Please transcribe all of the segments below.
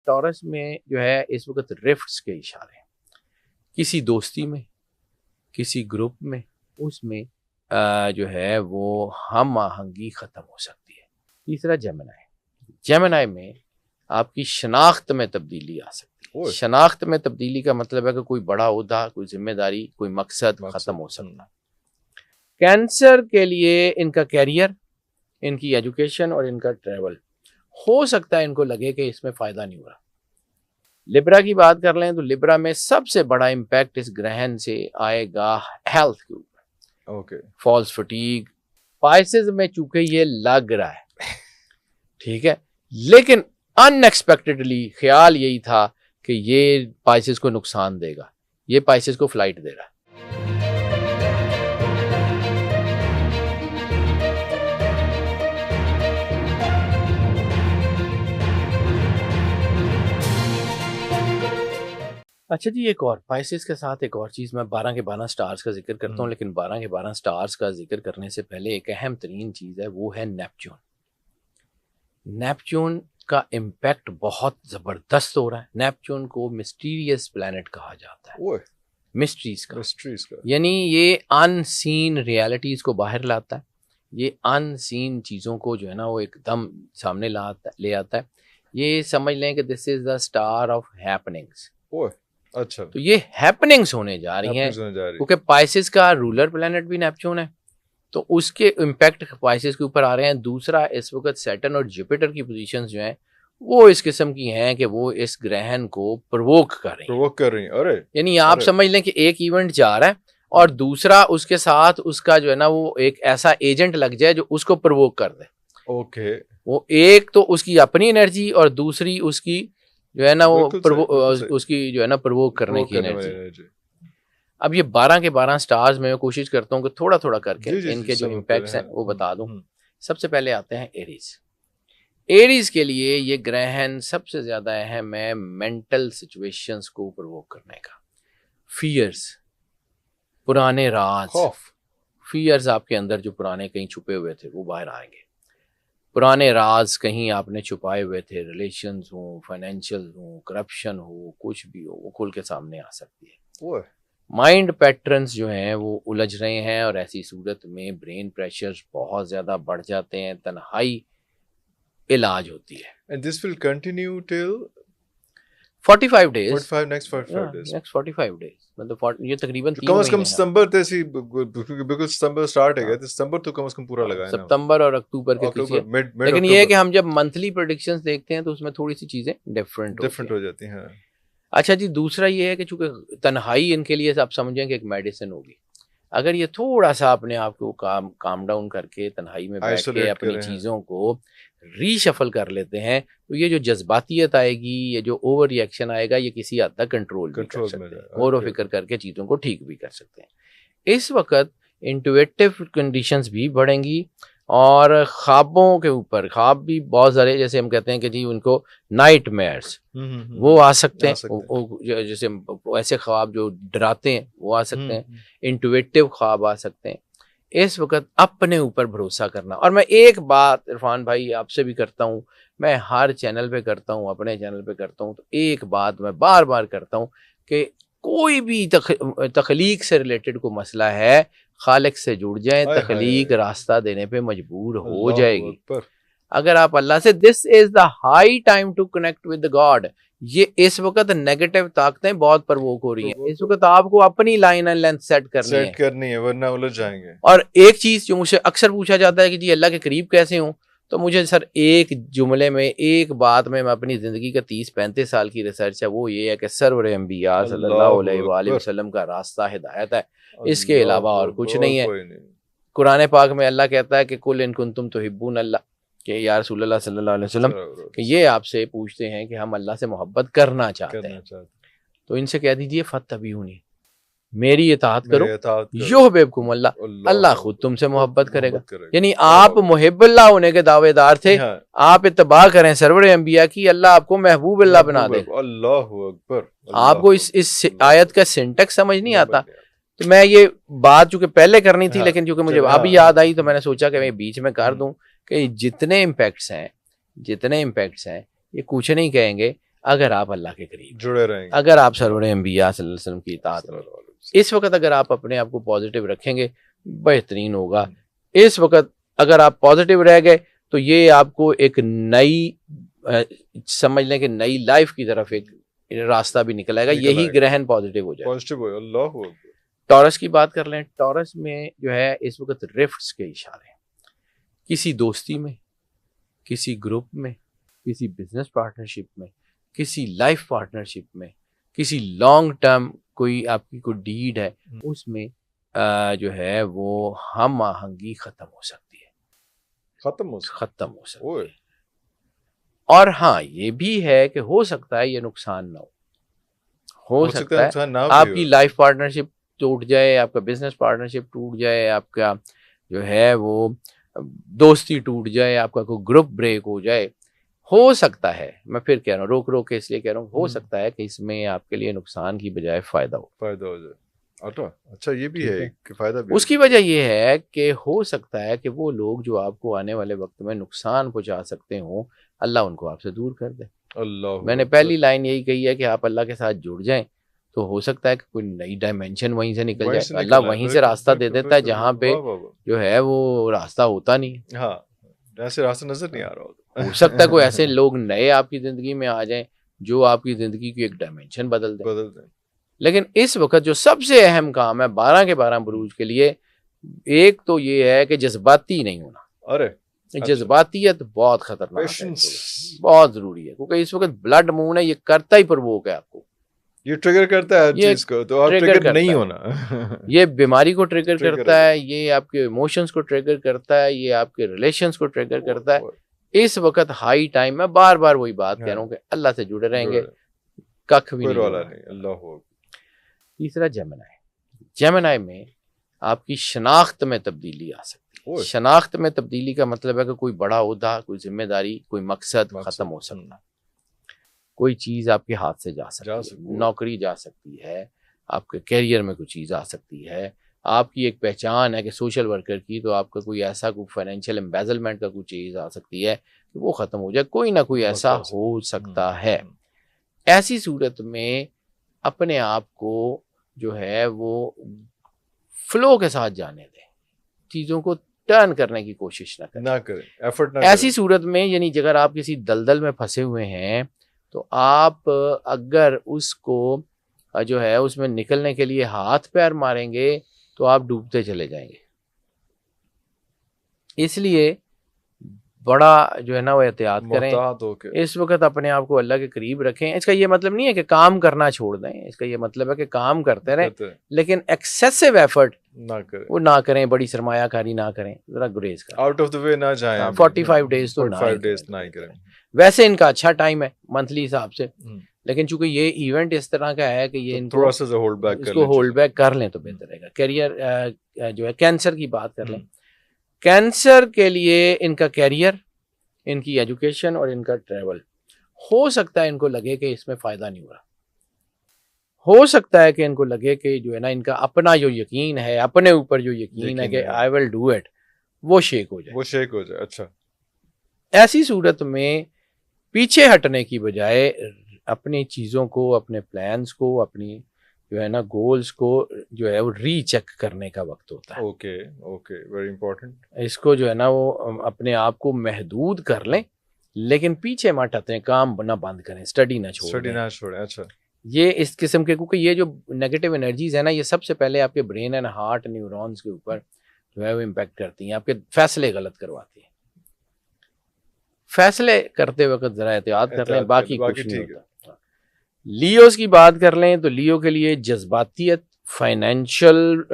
Taurus में जो है इस वक्त रिफ्ट्स के इशारे हैं, किसी दोस्ती में, किसी ग्रुप में, उसमें जो है वो हम आहंगी ख़त्म हो सकती है। तीसरा जेमिनाई, जेमिनाई में आपकी शनाख्त में तब्दीली आ सकती है। शनाख्त में तब्दीली का मतलब है कि कोई बड़ा ओहदा, कोई जिम्मेदारी, कोई मकसद ख़त्म हो सकता है। कैंसर के लिए इनका कैरियर, इनकी एजुकेशन और इनका ट्रैवल, हो सकता है इनको लगे कि इसमें फ़ायदा नहीं हो रहा। लिब्रा की बात कर लें तो लिब्रा में सबसे बड़ा इम्पैक्ट इस ग्रहण से आएगा हेल्थ के ऊपर। Okay, false fatigue. पाइसेस में चूंकि ये लग रहा है, ठीक है, लेकिन अनएक्सपेक्टेडली ख्याल यही था कि ये पाइसेस को नुकसान देगा, ये पाइसेस को फ्लाइट दे रहा है। अच्छा जी, एक और पाइसेस के साथ एक और चीज़, मैं 12 के 12 स्टार्स का जिक्र करता हूँ, लेकिन 12 के 12 स्टार्स का जिक्र करने से पहले एक अहम तरीन चीज़ है, वो है नेपच्यून। नेपच्यून का इम्पैक्ट बहुत ज़बरदस्त हो रहा है। नेपच्यून को मिस्टीरियस प्लैनेट कहा जाता है, मिस्ट्रीज का, यानी ये अनसीन रियलिटीज़ को बाहर लाता है, ये अनसीन चीज़ों को जो है ना वो एकदम सामने ले आता है। ये समझ लें कि this is the star of happenings. अच्छा, तो ये हैपनिंग्स होने जा रही हैं, क्योंकि पाइसेस का रूलर प्लैनेट भी नेपच्यून है, तो उसके इम्पैक्ट पाइसेस के ऊपर आ रहे हैं। दूसरा, इस वक्त सैटर्न और जुपिटर की पोजीशंस जो हैं वो इस किस्म की हैं कि वो इस ग्रहण को प्रोवोक कर रही हैं। अरे यानी आप समझ लें कि एक इवेंट जा रहा है और दूसरा उसके साथ उसका जो है ना वो एक ऐसा एजेंट लग जाए जो उसको प्रोवोक कर दे। ओके, वो एक तो उसकी अपनी एनर्जी और दूसरी उसकी जो है ना वो उसकी जो है ना प्रोवोक करने की एनर्जी। अब ये 12 के 12 स्टार्स में मैं कोशिश करता हूँ कि थोड़ा थोड़ा करके इनके जो इम्पैक्ट्स हैं वो बता दूं। सबसे पहले आते हैं एरीज। एरीज के लिए ये ग्रहण सबसे ज्यादा अहम है मेंटल सिचुएशंस को प्रोवोक करने का। फियर्स, पुराने राज, फियर्स आपके अंदर जो पुराने कहीं छुपे हुए थे वो बाहर आएंगे। पुराने राज कहीं आपने छुपाए हुए थे, रिलेशंस हो, फाइनेंशियल हो, करप्शन हो, कुछ भी हो, वो खुल के सामने आ सकती है। माइंड पैटर्न्स जो हैं वो उलझ रहे हैं और ऐसी सूरत में ब्रेन प्रेशर बहुत ज़्यादा बढ़ जाते हैं, तन्हाई इलाज होती है। And this will continue till 45 days। next 45 days। next 45 days मतलब ये तकरीबन 3 कम से कम सितंबर तक ही, बिल्कुल सितंबर स्टार्ट है, तो सितंबर तो कम से कम पूरा लगा है ना, सितंबर और अक्टूबर के किसी, लेकिन ये है कि हम जब मंथली प्रेडिक्शंस देखते हैं तो उसमें थोड़ी सी चीजें डिफरेंट हो जाती हैं। अच्छा जी, दूसरा ये है कि चूंकि तन्हाई इनके लिए आप समझें कि एक मेडिसिन होगी। अगर ये थोड़ा सा अपने आप को काम डाउन करके तन्हाई में बैठ के अपनी चीज़ों को रीशफल कर लेते हैं तो ये जो जज्बातियत आएगी, ये जो ओवर रिएक्शन आएगा, ये किसी हद तक कंट्रोल कर सकते हैं, गौर व फिक्र करके चीज़ों को ठीक भी कर सकते हैं। इस वक्त इंटुइटिव कंडीशंस भी बढ़ेंगी और ख्वाबों के ऊपर, ख्वाब भी बहुत सारे, जैसे हम कहते हैं कि जी उनको नाइटमेयर्स वो आ सकते हैं, जैसे ऐसे ख्वाब जो डराते हैं वो आ सकते हैं, इंटुइटिव ख्वाब आ सकते हैं। इस वक्त अपने ऊपर भरोसा करना। और मैं एक बात इरफान भाई आपसे भी करता हूँ, मैं हर चैनल पे करता हूँ, अपने चैनल पे करता हूँ, तो एक बात मैं बार बार करता हूँ कि कोई भी तख्लीक से रिलेटेड कोई मसला है, खालिक से जुड़ जाएं, तख्लीक रास्ता देने पे मजबूर हो जाएगी। अगर आप अल्लाह से, this is the high time to connect with God. ये इस वक्त नेगेटिव ताकतें बहुत प्रवोक हो रही हैं, इस वक्त आपको अपनी लाइन एंड लेंथ सेट करनी है वरना उलझ जाएंगे। और एक चीज जो मुझसे अक्सर पूछा जाता है कि जी अल्लाह के करीब कैसे हूँ, तो मुझे सर एक जुमले में, एक बात में, मैं अपनी ज़िंदगी का 30-35 साल की रिसर्च है, वो ये है कि सरवर अंबिया सल्लल्लाहु अलैहि वसल्लम का रास्ता हिदायत है, इसके अलावा और कुछ नहीं है। कुरान पाक में अल्लाह कहता है कि कुल इन कुंतुम तुहिब्बून अल्लाह, कि या रसूलुल्लाह सल्लल्लाहु अलैहि वसल्लम, कि ये आपसे पूछते हैं कि हम अल्लाह से मोहब्बत करना चाहते हैं, तो इनसे कह दीजिए फत्तबिऊनी, मेरी इताअत करो, युहब्बुकुम अल्लाह, अल्लाह खुद तुमसे मोहब्बत करेगा। यानी आप मुहिब्बुल्लाह होने के दावेदार थे, आप इत्तबा करें सरवर अंबिया की, अल्लाह आपको महबूबुल्लाह बना देगा। अल्लाहु अकबर। आपको इस आयत का सिंटेक्स समझ नहीं आता, तो मैं ये बात चूंकि पहले करनी थी, लेकिन चूंकि मुझे अभी याद आई तो मैंने सोचा कि मैं बीच में कर दूं कि जितने इम्पैक्ट्स हैं ये कुछ नहीं कहेंगे, अगर आप अल्लाह के करीब जुड़े रहेंगे, अगर आप सरवर अंबिया सल्लल्लाहु अलैहि वसल्लम की इताअत में इस वक्त अगर आप अपने आप को पॉजिटिव रखेंगे बेहतरीन होगा। इस वक्त अगर आप पॉजिटिव रह गए तो ये आपको एक नई समझ लें कि नई लाइफ की तरफ एक रास्ता भी निकल आएगा। यही ग्रहण पॉजिटिव हो जाए। टॉरस की बात कर लें, टॉरस में जो है इस वक्त रिफ्ट्स के इशारे हैं। किसी दोस्ती में, किसी ग्रुप में, किसी बिजनेस पार्टनरशिप में, किसी लाइफ पार्टनरशिप में, किसी लॉन्ग टर्म कोई आपकी कोई डीड है उसमें जो है वो हम आहंगी खत्म हो सकती है, खत्म हो सकती है। और हाँ ये भी है कि हो सकता है ये नुकसान ना हो सकता है आपकी लाइफ पार्टनरशिप टूट जाए, आपका बिजनेस पार्टनरशिप टूट जाए, आपका जो है वो दोस्ती टूट जाए, आपका कोई ग्रुप ब्रेक हो जाए। हो सकता है, मैं फिर कह रहा हूँ, रोक के इसलिए कह रहा हूँ, हो सकता है कि इसमें आपके लिए नुकसान की बजाय फायदा हो जाए। अच्छा ये भी है कि फायदा भी। उसकी वजह ये है कि हो सकता है कि वो लोग जो आपको आने वाले वक्त में नुकसान पहुंचा सकते हो, अल्लाह उनको आपसे दूर कर दे। मैंने पहली लाइन यही कही है कि आप अल्लाह के साथ जुड़ जाएं तो हो सकता है कि कोई नई डायमेंशन वहीं से निकल जाए। अल्लाह वहीं से रास्ता दे देता है जहाँ पे जो है वो रास्ता होता नहीं। हाँ, ऐसे रास्ता नजर नहीं आ रहा हो सकता है कोई ऐसे लोग नए आपकी जिंदगी में आ जाएं जो आपकी जिंदगी की एक डायमेंशन बदल दें। लेकिन इस वक्त जो सबसे अहम काम है 12 के 12 बुरूज के लिए, एक तो ये है कि जज्बाती नहीं होना। अरे जज्बातियत बहुत खतरनाक है, बहुत जरूरी है, क्योंकि इस वक्त ब्लड मून है, ये करता ही प्रवोक है आपको, ये ट्रिगर करता है हर चीज को, तो आप ट्रिगर नहीं होना। ये बीमारी को ट्रिगर करता है, ये आपके इमोशंस को ट्रिगर करता है, ये आपके रिलेशंस को ट्रिगर करता है। इस वक्त हाई टाइम में बार बार वही बात कह रहा हूँ कि अल्लाह से जुड़े रहेंगे, कख भी नहीं। तीसरा जेमिनी में आपकी शनाख्त में तब्दीली आ सकती है। शनाख्त में तब्दीली का मतलब है कि कोई बड़ा ओहदा, कोई जिम्मेदारी, कोई मकसद खत्म हो सकता है, कोई चीज आपके हाथ से जा सकती है, नौकरी जा सकती है, आपके कैरियर में कोई चीज आ सकती है, आपकी एक पहचान है कि सोशल वर्कर की, तो आपका कोई ऐसा कोई फाइनेंशियल एम्बेजलमेंट का कोई चीज आ सकती है कि वो खत्म हो जाए, कोई ना कोई ऐसा हो सकता है। ऐसी सूरत में अपने आप को जो है वो फ्लो के साथ जाने दें, चीजों को टर्न करने की कोशिश ना करें, एफर्ट ना ऐसी सूरत में, यानी अगर आप किसी दलदल में फंसे हुए हैं तो आप अगर उसको जो है उसमें निकलने के लिए हाथ पैर मारेंगे तो आप डूबते चले जाएंगे। इसलिए बड़ा जो है ना वो एहतियात करें, इस वक्त अपने आप को अल्लाह के करीब रखें। इसका ये मतलब नहीं है कि काम करना छोड़ दें, इसका ये मतलब है कि काम करते रहें लेकिन एक्सेसिव एफर्ट ना करें, बड़ी सरमायाकारी ना करें, जरा गुरेज करें, आउट ऑफ द वे ना जाएं। 45 डेज तो ना ही करें। वैसे इनका अच्छा टाइम है मंथली हिसाब से, लेकिन चूंकि ये इवेंट इस तरह का है कि ये इनको थोड़ा सा होल्ड बैक कर लें तो बेहतर रहेगा। कैरियर जो है, कैंसर की बात कर लें, कैंसर के लिए इनका कैरियर, इनकी एजुकेशन और इनका ट्रैवल, हो सकता है इनको लगे कि इसमें फायदा नहीं हो रहा, हो सकता है कि इनको लगे कि जो है ना इनका अपना जो यकीन है, अपने ऊपर जो यकीन है कि आई विल डू इट, वो शेक हो जाए। अच्छा, ऐसी सूरत में पीछे हटने की बजाय अपनी चीज़ों को, अपने प्लान्स को, अपनी जो है ना गोल्स को जो है वो रीचेक करने का वक्त होता है। Okay, very important. इसको जो है ना वो अपने आप को महदूद कर लें, लेकिन पीछे मत हटें, काम ना बंद करें, स्टडी ना छोड़ें। अच्छा, ये इस किस्म के, क्योंकि ये जो नेगेटिव एनर्जीज है ना, ये सबसे पहले आपके ब्रेन एंड हार्ट न्यूरॉन्स के ऊपर जो है वो इम्पैक्ट करती हैं, आपके फैसले गलत करवाती हैं। फैसले करते वक्त जरा एहतियात कर लें, बाकी कुछ नहीं होता। लियोस की बात कर लें तो लियो के लिए जज्बातियत, फाइनेंशियल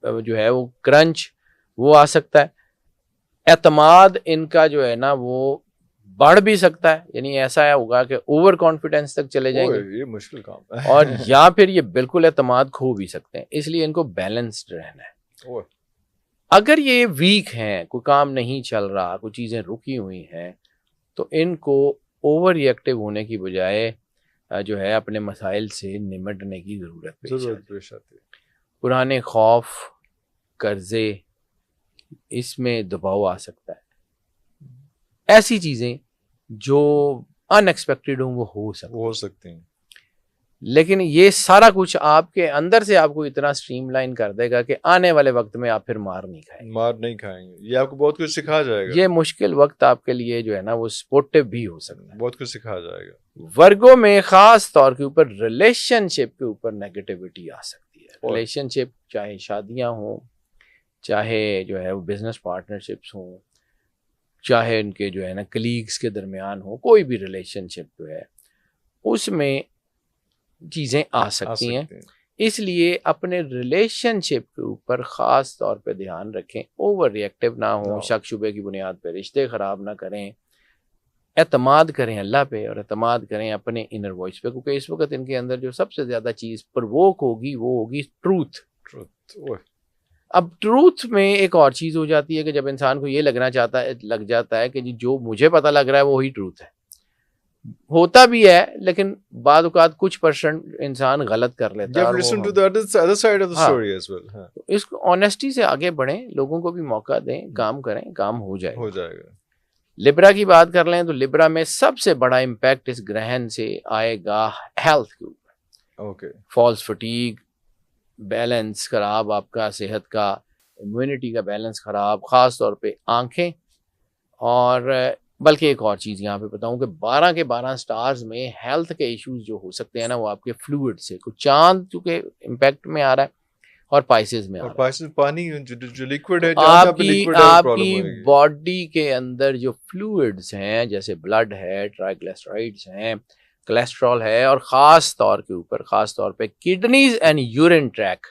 जो है वो क्रंच वो आ सकता है। एतमाद इनका जो है ना वो बढ़ भी सकता है, यानी ऐसा होगा कि ओवर कॉन्फिडेंस तक चले जाएंगे, ये मुश्किल काम है। और या फिर ये बिल्कुल एतमाद खो भी सकते हैं। इसलिए इनको बैलेंस्ड रहना है। अगर ये वीक हैं, कोई काम नहीं चल रहा, कोई चीज़ें रुकी हुई हैं, तो इनको ओवर रिएक्टिव होने की बजाय जो है अपने मसाइल से निमटने की ज़रूरत पेश आती है। पुराने खौफ, कर्जे, इसमें दबाव आ सकता है। ऐसी चीज़ें जो अनएक्सपेक्टेड हो वो हो सकते हैं, लेकिन ये सारा कुछ आपके अंदर से आपको इतना स्ट्रीमलाइन कर देगा कि आने वाले वक्त में आप फिर मार नहीं खाएंगे। ये आपको बहुत कुछ सिखा जाएगा। ये मुश्किल वक्त आपके लिए जो है ना वो सपोर्टिव भी हो सकता है, बहुत कुछ सिखा जाएगा। वर्गों में खास तौर के ऊपर रिलेशनशिप के ऊपर नेगेटिविटी आ सकती है। रिलेशनशिप चाहे शादियां हों, चाहे जो है वो बिजनेस पार्टनरशिप्स हों, चाहे उनके जो है ना कलीग्स के दरमियान हो, कोई भी रिलेशनशिप जो है उसमें चीज़ें आ सकती हैं। इसलिए अपने रिलेशनशिप के ऊपर ख़ास तौर पे ध्यान रखें, ओवर रिएक्टिव ना हो, शक शुबे की बुनियाद पे रिश्ते ख़राब ना करें, एतमाद करें अल्लाह पे और एतमाद करें अपने इनर वॉइस पे, क्योंकि इस वक्त इनके अंदर जो सबसे ज़्यादा चीज़ प्रवोक होगी वो होगी ट्रूथ। अब ट्रूथ में एक और चीज़ हो जाती है कि जब इंसान को ये लग जाता है कि जो मुझे पता लग रहा है वो ही ट्रूथ है, होता भी है, लेकिन बाद औक़ात कुछ परसेंट इंसान गलत कर लेता है। तो इसको ऑनेस्टी से आगे बढ़ें, लोगों को भी मौका दें, काम करें, काम हो जाएगा। लिब्रा की बात कर लें तो लिब्रा में सबसे बड़ा इम्पैक्ट इस ग्रहण से आएगा हेल्थ के ऊपर। फॉल्स फटीग, बैलेंस खराब आपका सेहत का, इम्यूनिटी का बैलेंस खराब, ख़ास तौर पे आंखें। और बल्कि एक और चीज़ यहाँ पे बताऊँ कि 12 के 12 स्टार्स में हेल्थ के इश्यूज जो हो सकते हैं ना वो आपके फ्लूइड से, कुछ चांद चूँकि इम्पैक्ट में आ रहा है और पाइसेस में आ रहा है, पानी जो लिक्विड है, आपकी बॉडी के अंदर जो फ्लूइड्स हैं जैसे ब्लड है, ट्राइग्लिसराइड्स हैं, कोलेस्ट्रॉल है, और ख़ास तौर पे kidneys and urine track,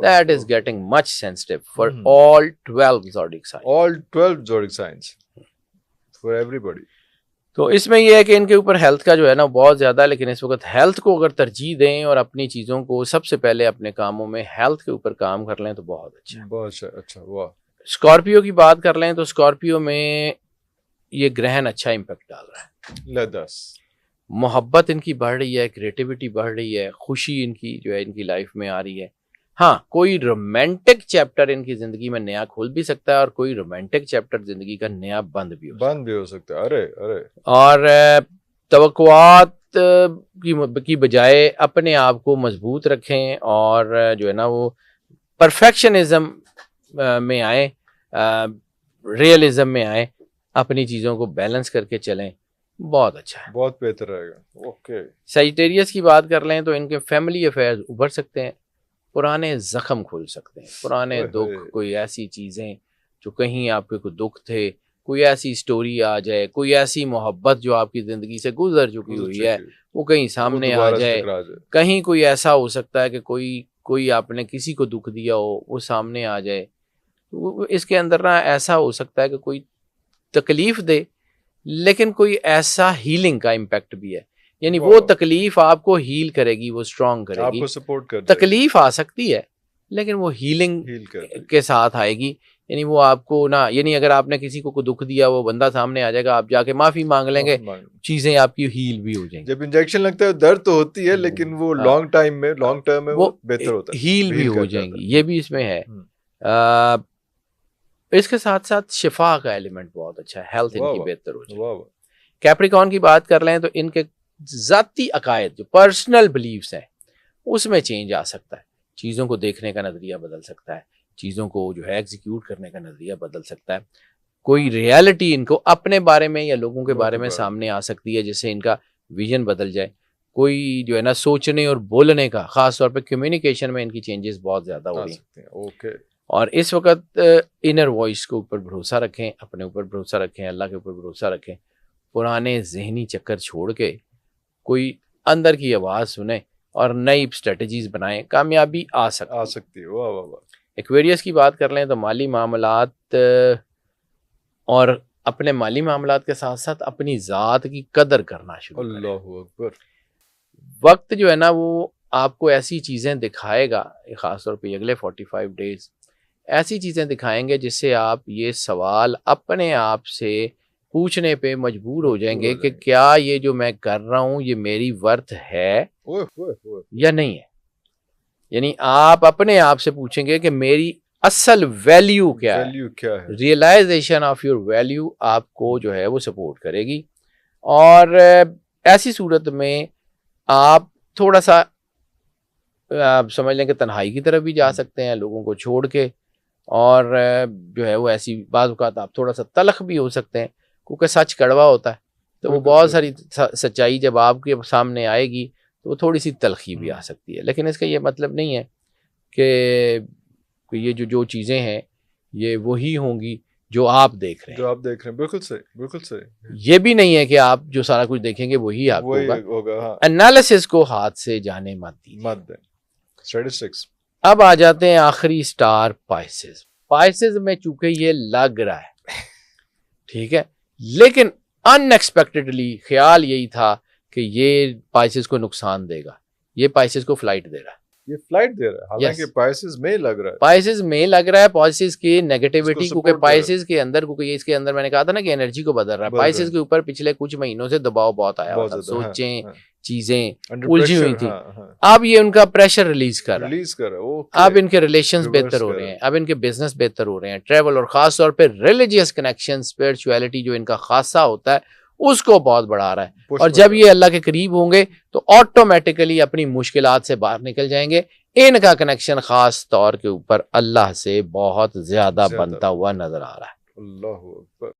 that is getting much sensitive for all 12 zodiac signs. For everybody. तो इसमें यह है कि इनके ऊपर हेल्थ का जो है ना बहुत ज़्यादा, लेकिन इस वक्त हेल्थ को अगर तरजीह दें और अपनी चीज़ों को सबसे पहले अपने कामों में हेल्थ के ऊपर काम कर लें तो बहुत अच्छा। वाह। स्कॉर्पियो की बात कर लें तो स्कॉर्पियो में ये ग्रहण अच्छा इम्पैक्ट डाल रहा है। मोहब्बत इनकी बढ़ रही है, क्रिएटिविटी बढ़ रही है, खुशी इनकी जो है इनकी लाइफ में आ रही है। हाँ, कोई रोमांटिक चैप्टर इनकी जिंदगी में नया खुल भी सकता है और कोई रोमांटिक चैप्टर जिंदगी का नया बंद भी हो सकता है। अरे और तवक्कुआत की बजाय अपने आप को मजबूत रखें और जो है ना वो परफेक्शनिज्म में आए, रियलिज्म में आए, अपनी चीज़ों को बैलेंस करके चलें, बहुत अच्छा है, बहुत बेहतर रहेगा। ओके। सजिटेरियस की बात कर लें तो इनके फैमिली अफेयर्स उभर सकते हैं, पुराने जख्म खुल सकते हैं, पुराने दुख, कोई ऐसी चीज़ें जो कहीं आपके को दुख थे, कोई ऐसी स्टोरी आ जाए, कोई ऐसी मोहब्बत जो आपकी ज़िंदगी से गुजर चुकी हुई है वो कहीं सामने आ जाए। कहीं कोई ऐसा हो सकता है कि कोई आपने किसी को दुख दिया हो वो सामने आ जाए। तो इसके अंदर ना ऐसा हो सकता है कि कोई तकलीफ़ दे लेकिन कोई ऐसा हीलिंग का इम्पैक्ट भी है, यानी वो तकलीफ आपको हील करेगी, वो स्ट्रॉन्ग करेगी, आपको सपोर्ट करेगी। तकलीफ आ सकती है लेकिन वो हीलिंग के साथ आएगी, यानी वो आपको ना, यानी अगर आपने किसी को दुख दिया वो बंदा सामने आ जाएगा, आप जाके माफी मांग लेंगे, चीजें आपकी हील भी हो जाएंगी। जब इंजेक्शन लगता है दर्द तो होती है लेकिन वो लॉन्ग टर्म में वो बेहतर होता है, हील भी हो जाएंगी, ये भी इसमें है। इसके साथ साथ शिफा का एलिमेंट बहुत अच्छा है, हेल्थ इनकी बेहतर हो जाएगी। कैप्रिकॉर्न की बात कर लें तो इनके ज़ाती अकायद जो पर्सनल बिलीव्स हैं उसमें चेंज आ सकता है, चीज़ों को देखने का नज़रिया बदल सकता है, चीज़ों को जो है एग्जीक्यूट करने का नज़रिया बदल सकता है, कोई रियलिटी इनको अपने बारे में या लोगों के बारे में सामने आ सकती है जिससे इनका विजन बदल जाए, कोई जो है ना सोचने और बोलने का, ख़ास तौर पे कम्युनिकेशन में इनकी चेंजेस बहुत ज़्यादा हो रही हैं। ओके। और इस वक्त इनर वॉइस के ऊपर भरोसा रखें, अपने ऊपर भरोसा रखें, अल्लाह के ऊपर भरोसा रखें, पुराने जहनी चक्कर छोड़ के कोई अंदर की आवाज़ सुने और नई स्ट्रेटजीज बनाएं, कामयाबी आ सकती है। वाह वाह वाह। एक्वेरियस की बात कर लें तो माली मामलात और अपने माली मामलात के साथ साथ अपनी ज़ात की कदर करना शुरू करें। अल्लाहू अकबर। वक्त जो है ना वो आपको ऐसी चीज़ें दिखाएगा, ख़ासतौर पे अगले 45 डेज ऐसी चीज़ें दिखाएंगे जिससे आप ये सवाल अपने आप से पूछने पे मजबूर हो जाएंगे कि क्या ये जो मैं कर रहा हूँ ये मेरी वर्थ है या नहीं है। यानी आप अपने आप से पूछेंगे कि मेरी असल वैल्यू क्या है। रियलाइजेशन ऑफ योर वैल्यू आपको जो है वो सपोर्ट करेगी और ऐसी सूरत में आप थोड़ा सा आप समझ लें कि तन्हाई की तरफ भी जा सकते हैं लोगों को छोड़ के, और जो है वो ऐसी बात औक़ात आप थोड़ा सा तलख भी हो सकते हैं, क्योंकि सच कड़वा होता है। तो वो बहुत सारी सच्चाई जब आपके सामने आएगी तो वो थोड़ी सी तलखी भी आ सकती है, लेकिन इसका ये मतलब नहीं है कि ये जो चीज़ें हैं ये वही होंगी जो आप देख रहे हैं। जो आप देख रहे हैं, बिल्कुल सही, बिल्कुल सही। ये भी नहीं है कि आप जो सारा कुछ देखेंगे वही आपको होगा। हाँ। एनालिसिस को हाथ से जाने मत दें। स्टैटिस्टिक्स। अब आ जाते हैं आखिरी स्टार, पाइसेस। पाइसेस में चूंकि ये लग रहा है, ठीक है, लेकिन अनएक्सपेक्टेडली ख्याल यही था कि ये पाइसेस को नुकसान देगा, ये पाइसेस को फ्लाइट दे रहा है। ये फ्लाइट दे रहा है, हालांकि पाइसेस में लग रहा है, पाइसेस में लग रहा है, पाइसेस की नेगेटिविटी, क्योंकि पाइसेस के अंदर, क्योंकि इसके अंदर मैंने कहा था ना कि एनर्जी को बदल रहा है। पाइसेस के ऊपर पिछले कुछ महीनों से दबाव बहुत आया हुआ था, सोचें चीजें उलझी हुई थी। अब ये उनका प्रेशर रिलीज कर रहा है। अब इनके रिलेशंस बेहतर हो रहे हैं, अब इनके बिजनेस बेहतर हो रहे हैं, ट्रेवल और खास तौर पे रिलीजियस कनेक्शन, स्पिरिचुअलिटी जो इनका खासा होता है उसको बहुत बढ़ा रहा है। और जब ये अल्लाह के करीब होंगे तो ऑटोमेटिकली अपनी मुश्किलात से बाहर निकल जाएंगे। इनका कनेक्शन खास तौर के ऊपर अल्लाह से बहुत ज्यादा बनता हुआ नजर आ रहा है। अल्लाह हू अकबर।